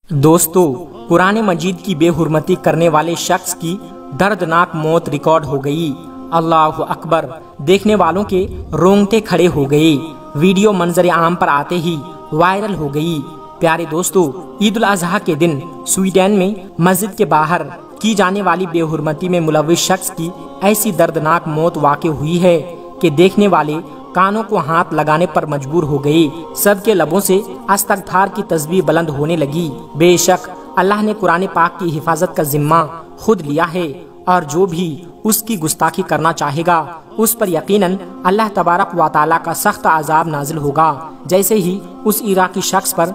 دوستو، قرآن مجید کی بے حرمتی کرنے والے شخص کی دردناک موت ریکارڈ ہو گئی۔ اللہ اکبر! دیکھنے والوں کے رونگٹے کھڑے ہو گئے۔ ویڈیو منظر عام پر آتے ہی وائرل ہو گئی۔ پیارے دوستو، عید الاضحیٰ کے دن سویڈن میں مسجد کے باہر کی جانے والی بے حرمتی میں ملوث شخص کی ایسی دردناک موت واقع ہوئی ہے کہ دیکھنے والے کانوں کو ہاتھ لگانے پر مجبور ہو گئے۔ سب کے لبوں سے استغفار کی تسبیح بلند ہونے لگی۔ بے شک اللہ نے قرآن پاک کی حفاظت کا ذمہ خود لیا ہے، اور جو بھی اس کی گستاخی کرنا چاہے گا اس پر یقیناً اللہ تبارک و تعالیٰ کا سخت عذاب نازل ہوگا، جیسے ہی اس عراقی شخص پر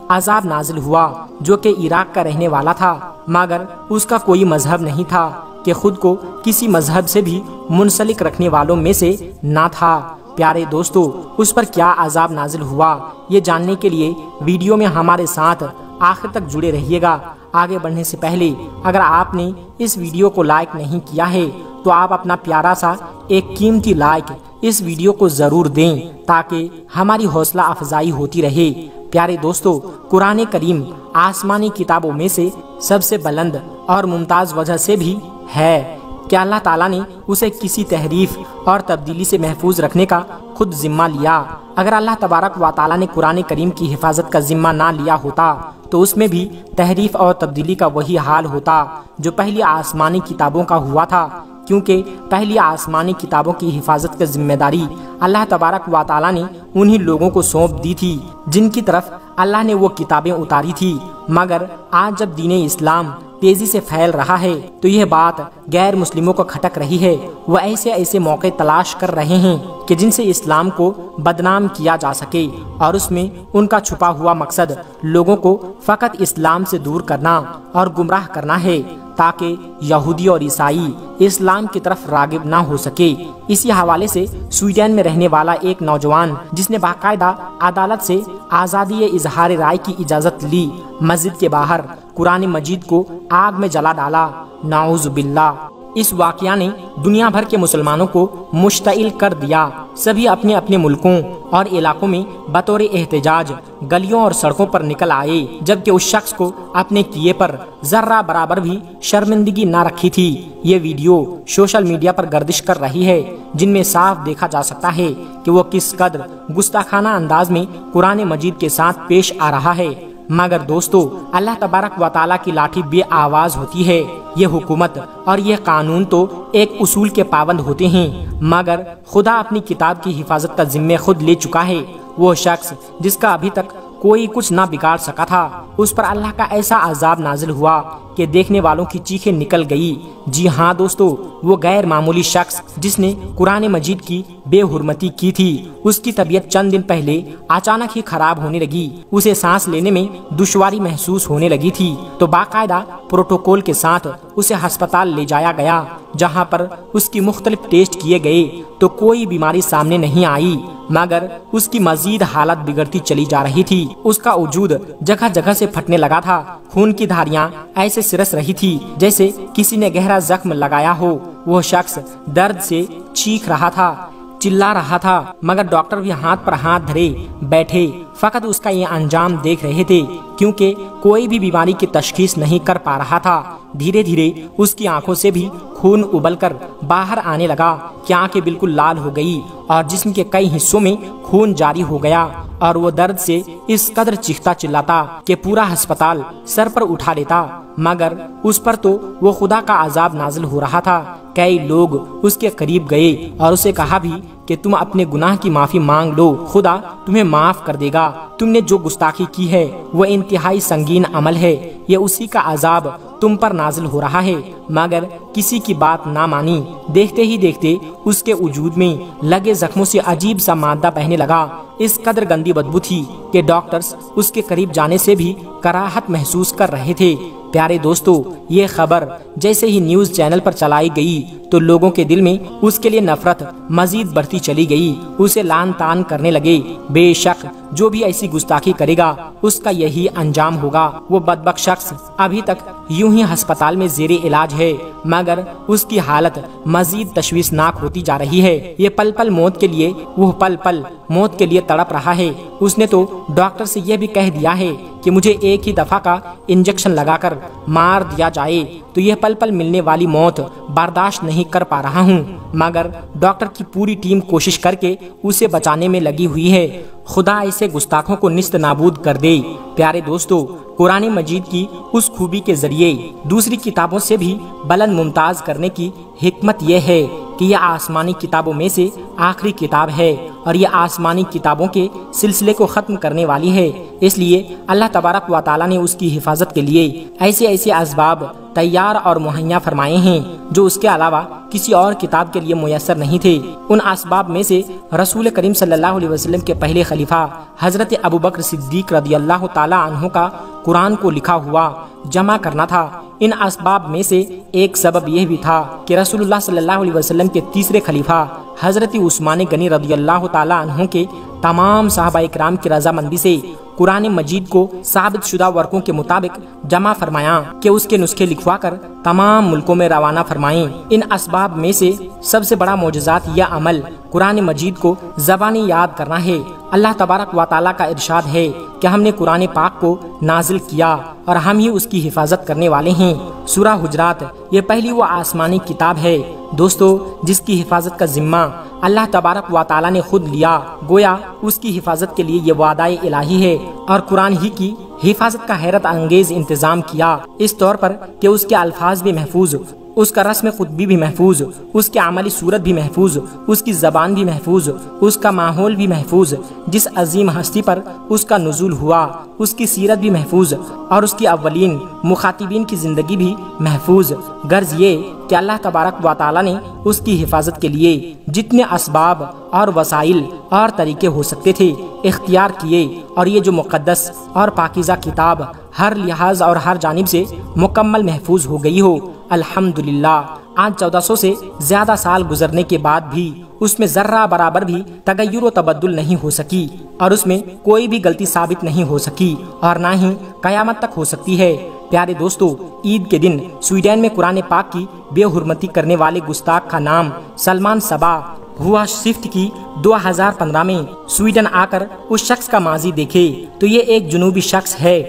عذاب نازل ہوا جو کہ عراق کا رہنے والا تھا، مگر اس کا کوئی مذہب نہیں تھا کہ خود کو کسی مذہب سے بھی منسلک رکھنے والوں میں سے نہ تھا۔ پیارے دوستو، اس پر کیا عذاب نازل ہوا، یہ جاننے کے لیے ویڈیو میں ہمارے ساتھ آخر تک جڑے رہیے گا۔ آگے بڑھنے سے پہلے اگر آپ نے اس ویڈیو کو لائک نہیں کیا ہے تو آپ اپنا پیارا سا ایک قیمتی لائک اس ویڈیو کو ضرور دیں تاکہ ہماری حوصلہ افزائی ہوتی رہے۔ پیارے دوستو، قرآن کریم آسمانی کتابوں میں سے سب سے بلند اور ممتاز وجہ سے بھی ہے کہ اللہ تعالیٰ نے اسے کسی تحریف اور تبدیلی سے محفوظ رکھنے کا خود ذمہ لیا۔ اگر اللہ تبارک و تعالیٰ نے قرآن کریم کی حفاظت کا ذمہ نہ لیا ہوتا تو اس میں بھی تحریف اور تبدیلی کا وہی حال ہوتا جو پہلی آسمانی کتابوں کا ہوا تھا، کیونکہ پہلی آسمانی کتابوں کی حفاظت کی ذمہ داری اللہ تبارک و تعالیٰ نے انہی لوگوں کو سونپ دی تھی جن کی طرف اللہ نے وہ کتابیں اتاری تھی۔ مگر آج جب دین اسلام تیزی سے پھیل رہا ہے تو یہ بات غیر مسلموں کو کھٹک رہی ہے۔ وہ ایسے موقع تلاش کر رہے ہیں کہ جن سے اسلام کو بدنام کیا جا سکے، اور اس میں ان کا چھپا ہوا مقصد لوگوں کو فقط اسلام سے دور کرنا اور گمراہ کرنا ہے تاکہ یہودی اور عیسائی اسلام کی طرف راغب نہ ہو سکے۔ اسی حوالے سے سویڈن میں رہنے والا ایک نوجوان جس نے باقاعدہ عدالت سے آزادی اظہار رائے کی اجازت لی، مسجد کے باہر قرآن مجید کو آگ میں جلا ڈالا۔ نعوذ باللہ! اس واقعہ نے دنیا بھر کے مسلمانوں کو مشتعل کر دیا۔ سبھی اپنے اپنے ملکوں اور علاقوں میں بطور احتجاج گلیوں اور سڑکوں پر نکل آئے، جبکہ اس شخص کو اپنے کیے پر ذرہ برابر بھی شرمندگی نہ رکھی تھی۔ یہ ویڈیو سوشل میڈیا پر گردش کر رہی ہے، جن میں صاف دیکھا جا سکتا ہے کہ وہ کس قدر گستاخانہ انداز میں قرآن مجید کے ساتھ پیش آ رہا ہے۔ مگر دوستو، اللہ تبارک و تعالیٰ کی لاٹھی بے آواز ہوتی ہے۔ یہ حکومت اور یہ قانون تو ایک اصول کے پابند ہوتے ہیں، مگر خدا اپنی کتاب کی حفاظت کا ذمہ خود لے چکا ہے۔ وہ شخص جس کا ابھی تک کوئی کچھ نہ بگاڑ سکا تھا، اس پر اللہ کا ایسا عذاب نازل ہوا کہ دیکھنے والوں کی چیخیں نکل گئی۔ جی ہاں دوستو، وہ غیر معمولی شخص جس نے قرآن مجید کی بے حرمتی کی تھی، اس کی طبیعت چند دن پہلے اچانک ہی خراب ہونے لگی۔ اسے سانس لینے میں دشواری محسوس ہونے لگی تھی، تو باقاعدہ پروٹوکول کے ساتھ اسے ہسپتال لے جایا گیا، جہاں پر اس کی مختلف ٹیسٹ کیے گئے تو کوئی بیماری سامنے نہیں آئی، مگر اس کی مزید حالت بگڑتی چلی جا رہی تھی۔ اس کا وجود جگہ جگہ سے پھٹنے لگا تھا، خون کی دھاریاں ایسے سرس رہی تھی جیسے کسی نے گہرا زخم لگایا ہو۔ وہ شخص درد سے چیخ رہا تھا، چلا رہا تھا، مگر ڈاکٹر بھی ہاتھ پر ہاتھ دھرے بیٹھے فقط اس کا یہ انجام دیکھ رہے تھے، کیونکہ کوئی بھی بیماری کی تشخیص نہیں کر پا رہا تھا۔ دھیرے دھیرے اس کی آنکھوں سے بھی خون ابل کر باہر آنے لگا کہ آنکھیں بالکل لال ہو گئی اور جسم کے کئی حصوں میں خون جاری ہو گیا، اور وہ درد سے اس قدر چیختا چلاتا کہ پورا ہسپتال سر پر اٹھا لیتا، مگر اس پر تو وہ خدا کا عذاب نازل ہو رہا تھا۔ کئی لوگ اس کے قریب گئے اور اسے کہا بھی کہ تم اپنے گناہ کی معافی مانگ لو، خدا تمہیں معاف کر دے گا۔ تم نے جو گستاخی کی ہے وہ انتہائی سنگین عمل ہے، یہ اسی کا عذاب تم پر نازل ہو رہا ہے، مگر کسی کی بات نہ مانی۔ دیکھتے ہی دیکھتے اس کے وجود میں لگے زخموں سے عجیب سا مادہ بہنے لگا۔ اس قدر گندی بدبو تھی کہ ڈاکٹرز اس کے قریب جانے سے بھی کراہت محسوس کر رہے تھے۔ پیارے دوستو، یہ خبر جیسے ہی نیوز چینل پر چلائی گئی تو لوگوں کے دل میں اس کے لیے نفرت مزید بڑھتی چلی گئی، اسے لعن طعن کرنے لگے۔ بے شک جو بھی ایسی گستاخی کرے گا اس کا یہی انجام ہوگا۔ وہ بدبخت شخص ابھی تک یوں ہی ہسپتال میں زیر علاج ہے، مگر اس کی حالت مزید تشویشناک ہوتی جا رہی ہے۔ یہ پل پل موت کے لیے، وہ پل پل موت کے لیے تڑپ رہا ہے۔ اس نے تو ڈاکٹر سے یہ بھی کہہ دیا ہے کہ مجھے ایک ہی دفعہ کا انجیکشن لگا کر مار دیا جائے تو یہ پل پل ملنے والی موت برداشت نہیں کر پا رہا ہوں، مگر ڈاکٹر کی پوری ٹیم کوشش کر کے اسے بچانے میں لگی ہوئی ہے۔ خدا ایسے گستاخوں کو نیست نابود کر دے۔ پیارے دوستو، قرآن مجید کی اس خوبی کے ذریعے دوسری کتابوں سے بھی بلند ممتاز کرنے کی حکمت یہ ہے کہ یہ آسمانی کتابوں میں سے آخری کتاب ہے اور یہ آسمانی کتابوں کے سلسلے کو ختم کرنے والی ہے۔ اس لیے اللہ تبارک و تعالی نے اس کی حفاظت کے لیے ایسے اسباب تیار اور مہیا فرمائے ہیں جو اس کے علاوہ کسی اور کتاب کے لیے میسر نہیں تھے۔ ان اسباب میں سے رسول کریم صلی اللہ علیہ وسلم کے پہلے خلیفہ حضرت ابوبکر صدیق رضی اللہ تعالی عنہ کا قرآن کو لکھا ہوا جمع کرنا تھا۔ ان اسباب میں سے ایک سبب یہ بھی تھا کہ رسول اللہ صلی اللہ علیہ وسلم کے تیسرے خلیفہ حضرت عثمان غنی رضی اللہ تعالی عنہ کے تمام صحابہ اکرام کی رضامندی سے قرآن مجید کو ثابت شدہ ورقوں کے مطابق جمع فرمایا کہ اس کے نسخے لکھوا کر تمام ملکوں میں روانہ فرمائیں۔ ان اسباب میں سے سب سے بڑا معجزات یا عمل قرآن مجید کو زبانی یاد کرنا ہے۔ اللہ تبارک و تعالیٰ کا ارشاد ہے کہ ہم نے قرآن پاک کو نازل کیا اور ہم ہی اس کی حفاظت کرنے والے ہیں۔ سورہ حجرات یہ پہلی وہ آسمانی کتاب ہے دوستو جس کی حفاظت کا ذمہ اللہ تبارک و تعالیٰ نے خود لیا، گویا اس کی حفاظت کے لیے یہ وعدہ الہی ہے اور قرآن ہی کی حفاظت کا حیرت انگیز انتظام کیا، اس طور پر کہ اس کے الفاظ بھی محفوظ، اس کا رسم خطبی بھی محفوظ، اس کے عملی صورت بھی محفوظ، اس کی زبان بھی محفوظ، اس کا ماحول بھی محفوظ، جس عظیم ہستی پر اس کا نزول ہوا اس کی سیرت بھی محفوظ اور اس کی اولین مخاطبین کی زندگی بھی محفوظ۔ غرض یہ کہ اللہ تبارک و تعالیٰ نے اس کی حفاظت کے لیے جتنے اسباب اور وسائل اور طریقے ہو سکتے تھے اختیار کیے، اور یہ جو مقدس اور پاکیزہ کتاب ہر لحاظ اور ہر جانب سے مکمل محفوظ ہو گئی ہو۔ الحمدللہ آج 1400 سے زیادہ سال گزرنے کے بعد بھی اس میں ذرہ برابر بھی تغیر و تبدل نہیں ہو سکی اور اس میں کوئی بھی غلطی ثابت نہیں ہو سکی اور نہ ہی قیامت تک ہو سکتی ہے۔ پیارے دوستو، عید کے دن سویڈن میں قرآن پاک کی بے حرمتی کرنے والے گستاخ کا نام سلمان صبا ہوا شفٹ کی 2015 میں سویڈن آ کر اس شخص کا ماضی دیکھے تو یہ ایک جنوبی شخص ہے۔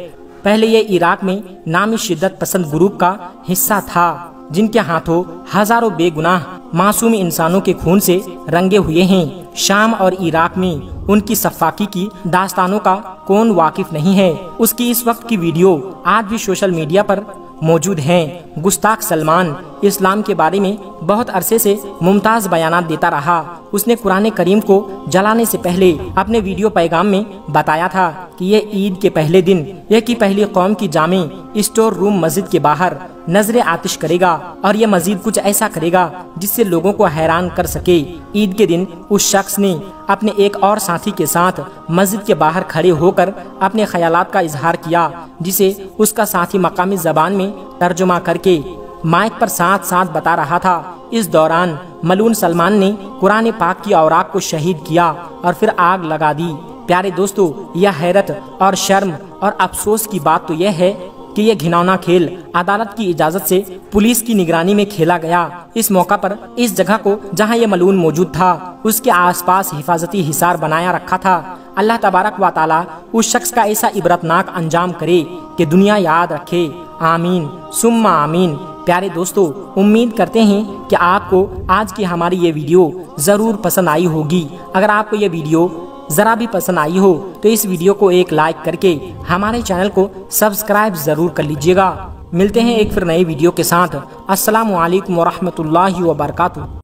پہلے یہ عراق میں نامی شدت پسند گروپ کا حصہ تھا جن کے ہاتھوں ہزاروں بے گناہ معصوم انسانوں کے خون سے رنگے ہوئے ہیں۔ شام اور عراق میں ان کی سفاکی کی داستانوں کا کون واقف نہیں ہے۔ اس کی اس وقت کی ویڈیو آج بھی سوشل میڈیا پر موجود ہیں۔ گستاخ سلمان اسلام کے بارے میں بہت عرصے سے ممتاز بیانات دیتا رہا۔ اس نے قرآن کریم کو جلانے سے پہلے اپنے ویڈیو پیغام میں بتایا تھا کہ یہ عید کے پہلے دن یہ پہلی قوم کی جامع اسٹور روم مسجد کے باہر نظر آتش کرے گا اور یہ مزید کچھ ایسا کرے گا جس سے لوگوں کو حیران کر سکے۔ عید کے دن اس شخص نے اپنے ایک اور ساتھی کے ساتھ مسجد کے باہر کھڑے ہو کر اپنے خیالات کا اظہار کیا، جسے اس کا ساتھی مقامی زبان میں ترجمہ کر کے مائک پر ساتھ ساتھ بتا رہا تھا۔ اس دوران ملعون سلمان نے قرآن پاک کی اوراق کو شہید کیا اور پھر آگ لگا دی۔ پیارے دوستو، یہ حیرت اور شرم اور افسوس کی بات تو یہ ہے کہ یہ گھناؤنا کھیل عدالت کی اجازت سے پولیس کی نگرانی میں کھیلا گیا۔ اس موقع پر اس جگہ کو جہاں یہ ملعون موجود تھا اس کے آس پاس حفاظتی حصار بنایا رکھا تھا۔ اللہ تبارک و تعالی اس شخص کا ایسا عبرتناک انجام کرے کہ دنیا یاد رکھے۔ آمین ثم آمین۔ پیارے دوستو، امید کرتے ہیں کہ آپ کو آج کی ہماری یہ ویڈیو ضرور پسند آئی ہوگی۔ اگر آپ کو یہ ویڈیو ذرا بھی پسند آئی ہو تو اس ویڈیو کو ایک لائک کر کے ہمارے چینل کو سبسکرائب ضرور کر لیجئے گا۔ ملتے ہیں ایک پھر نئے ویڈیو کے ساتھ۔ السلام علیکم ورحمۃ اللہ وبرکاتہ۔